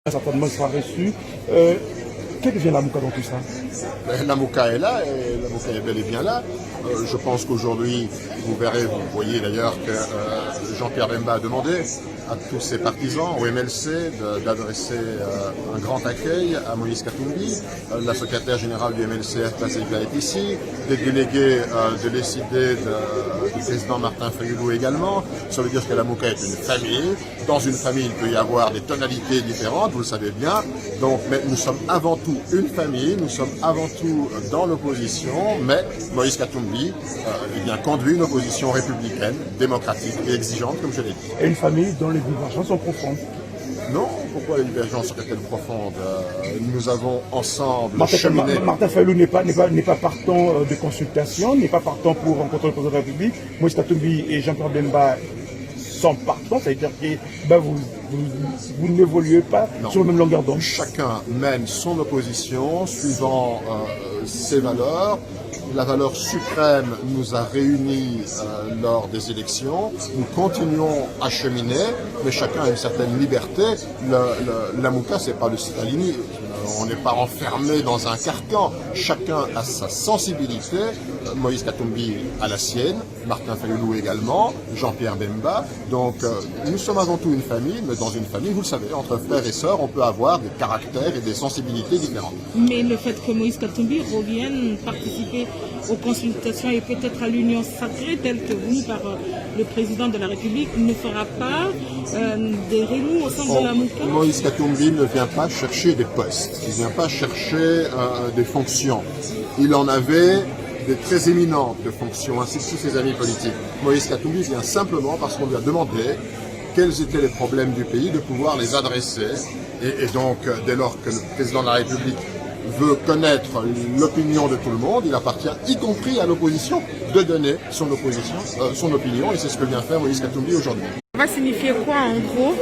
Certainement sera reçu. Que devient la Mouka dans tout ça? La Mouka est là, et la Mouka est bel et bien là. Je pense qu'aujourd'hui, vous verrez, vous voyez d'ailleurs que Jean-Pierre Bemba a demandé à tous ses partisans, au MLC, d'adresser un grand accueil à Moïse Katumbi. La secrétaire générale du MLCR, Paseika, est ici. Des délégués de l'ECD du président Martin Fayulu également. Ça veut dire que la Mouka est une famille. Dans une famille, il peut y avoir des tonalités différentes, vous le savez bien. Donc, mais nous sommes avant tout une famille, nous sommes avant tout dans l'opposition, mais Moïse Katumbi conduit une opposition républicaine, démocratique et exigeante, comme je l'ai dit. Et une famille dont les divergences sont profondes. Non, pourquoi les divergences seraient-elles profondes? Nous avons ensemble cheminé. Martin Fayulu n'est pas partant de consultation, n'est pas partant pour rencontrer le président de la République. Moïse Katumbi et Jean-Pierre Bemba sont partants, c'est-à-dire que vous n'évoluez pas sur la même longueur d'onde. Chacun mène son opposition suivant ses valeurs. La valeur suprême nous a réunis lors des élections. Nous continuons à cheminer, mais chacun a une certaine liberté. La Mouka, c'est pas le stalinisme. On n'est pas enfermé dans un carcan. Chacun a sa sensibilité. Moïse Katumbi a la sienne, Martin Fayulu également, Jean-Pierre Bemba. Donc nous sommes avant tout une famille, mais dans une famille, vous le savez, entre frères et sœurs, on peut avoir des caractères et des sensibilités différentes. Mais le fait que Moïse Katumbi revienne participer aux consultations et peut-être à l'union sacrée telle que voulue par le président de la République ne fera pas des remous au sein de la Mouka. Moïse Katumbi ne vient pas chercher des postes, il ne vient pas chercher des fonctions. Il en avait des très éminentes de fonctions, ainsi que tous ses amis politiques. Moïse Katumbi vient simplement parce qu'on lui a demandé quels étaient les problèmes du pays, de pouvoir les adresser. Et donc, dès lors que le président de la République veut connaître l'opinion de tout le monde, il appartient, y compris à l'opposition, de donner son opinion, et c'est ce que vient faire Moïse Katumbi aujourd'hui. Ça va signifier quoi, en gros,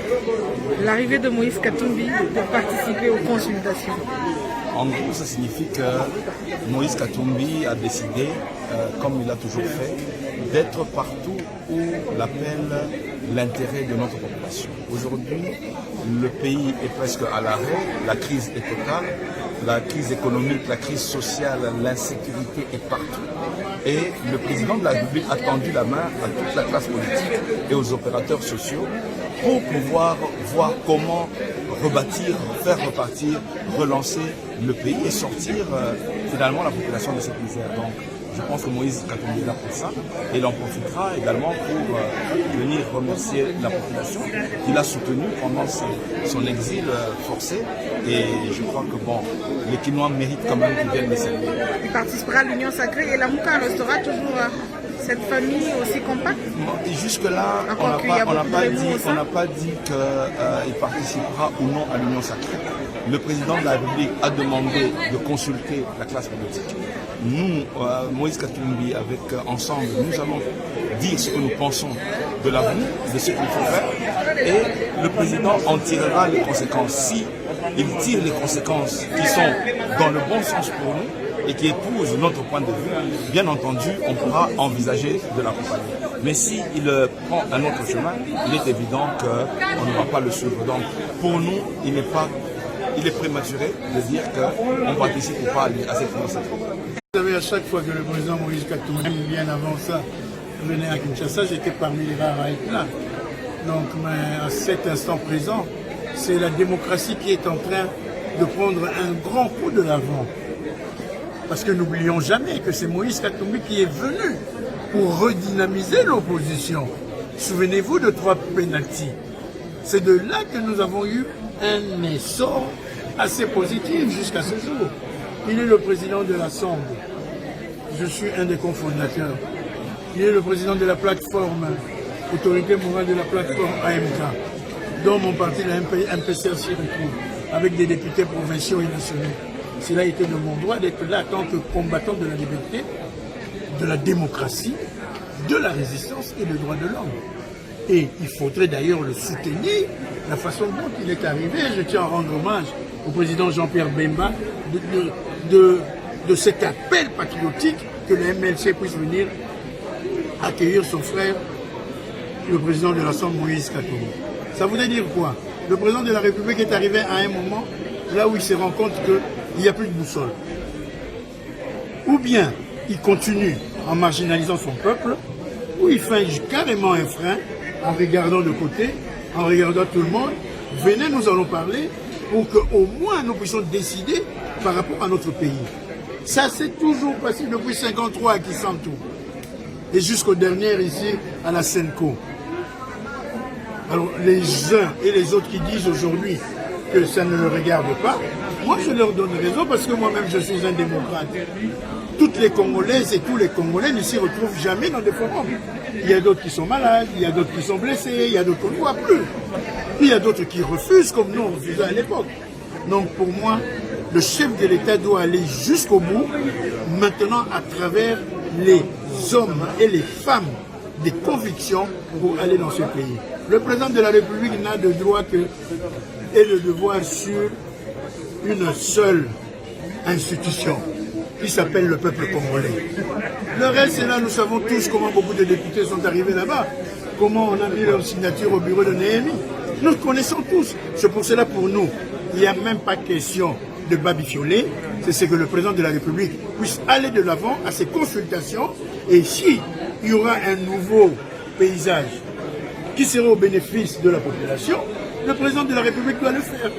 l'arrivée de Moïse Katumbi pour participer aux consultations? En gros, ça signifie que Moïse Katumbi a décidé, comme il a toujours fait, d'être partout où l'appelle l'intérêt de notre population. Aujourd'hui, le pays est presque à l'arrêt, la crise est totale, la crise économique, la crise sociale, l'insécurité est partout. Et le président de la République a tendu la main à toute la classe politique et aux opérateurs sociaux pour pouvoir voir comment rebâtir, faire repartir, relancer le pays et sortir finalement la population de cette misère. Donc, je pense que Moïse Katumbi est là pour ça et il en profitera également pour venir remercier la population qu'il a soutenue pendant son exil forcé. Et je crois que bon, les Kinois méritent quand même qu'ils viennent les saluer. Il participera à l'Union sacrée et la Mouka restera toujours cette famille aussi compacte. Jusque-là, on n'a pas dit qu'il participera ou non à l'Union sacrée. Le président de la République a demandé de consulter la classe politique. Nous, Moïse Katumbi, ensemble, nous allons dire ce que nous pensons de l'avenir, de ce qu'il faut faire, et le président en tirera les conséquences. Si il tire les conséquences qui sont dans le bon sens pour nous et qui épousent notre point de vue, bien entendu, on pourra envisager de l'accompagner. Mais s'il prend un autre chemin, il est évident qu'on ne va pas le suivre. Donc, pour nous, il est prématuré de dire qu'on ne participe pas à cette initiative. Vous savez, à chaque fois que le président Moïse Katumbi, bien avant ça, venait à Kinshasa, j'étais parmi les rares à être là. Donc, mais à cet instant présent, c'est la démocratie qui est en train de prendre un grand coup de l'avant. Parce que n'oublions jamais que c'est Moïse Katumbi qui est venu pour redynamiser l'opposition. Souvenez-vous de 3 pénaltys. C'est de là que nous avons eu un essor assez positif jusqu'à ce jour. Il est le président de l'Assemblée. Je suis un des cofondateurs. Il est le président de la plateforme, autorité morale de la plateforme AMK, dont mon parti, le MPCR, s'y retrouve, avec des députés provinciaux et nationaux. Cela a été de mon droit d'être là en tant que combattant de la liberté, de la démocratie, de la résistance et des droits de l'homme. Et il faudrait d'ailleurs le soutenir, la façon dont il est arrivé. Je tiens à rendre hommage au président Jean-Pierre Bemba de cet appel patriotique que le MLC puisse venir accueillir son frère, le président de l'Assemblée Moïse Katumbi. Ça voudrait dire quoi? Le président de la République est arrivé à un moment là où il se rend compte qu'il n'y a plus de boussole. Ou bien il continue en marginalisant son peuple, ou il fait carrément un frein en regardant de côté, en regardant tout le monde. Venez, nous allons parler pour qu'au moins nous puissions décider par rapport à notre pays. Ça s'est toujours passé depuis 1953 à Kisantu et jusqu'au dernier ici à la Senko. Alors les uns et les autres qui disent aujourd'hui que ça ne le regarde pas, moi je leur donne raison parce que moi-même je suis un démocrate. Toutes les Congolaises et tous les Congolais ne s'y retrouvent jamais dans des forums. Il y a d'autres qui sont malades, il y a d'autres qui sont blessés, il y a d'autres qu'on ne voit plus. Il y a d'autres qui refusent comme nous on refusait à l'époque. Donc pour moi, le chef de l'État doit aller jusqu'au bout, maintenant à travers les hommes et les femmes des convictions pour aller dans ce pays. Le président de la République n'a de droit que et de devoir sur une seule institution qui s'appelle le peuple congolais. Le reste, c'est là, nous savons tous comment beaucoup de députés sont arrivés là-bas, comment on a mis leur signature au bureau de Néhémie. Nous connaissons tous. C'est pour cela, pour nous, il n'y a même pas question de babifioler. C'est ce que le président de la République puisse aller de l'avant à ses consultations. Et si il y aura un nouveau paysage qui sera au bénéfice de la population, le président de la République doit le faire.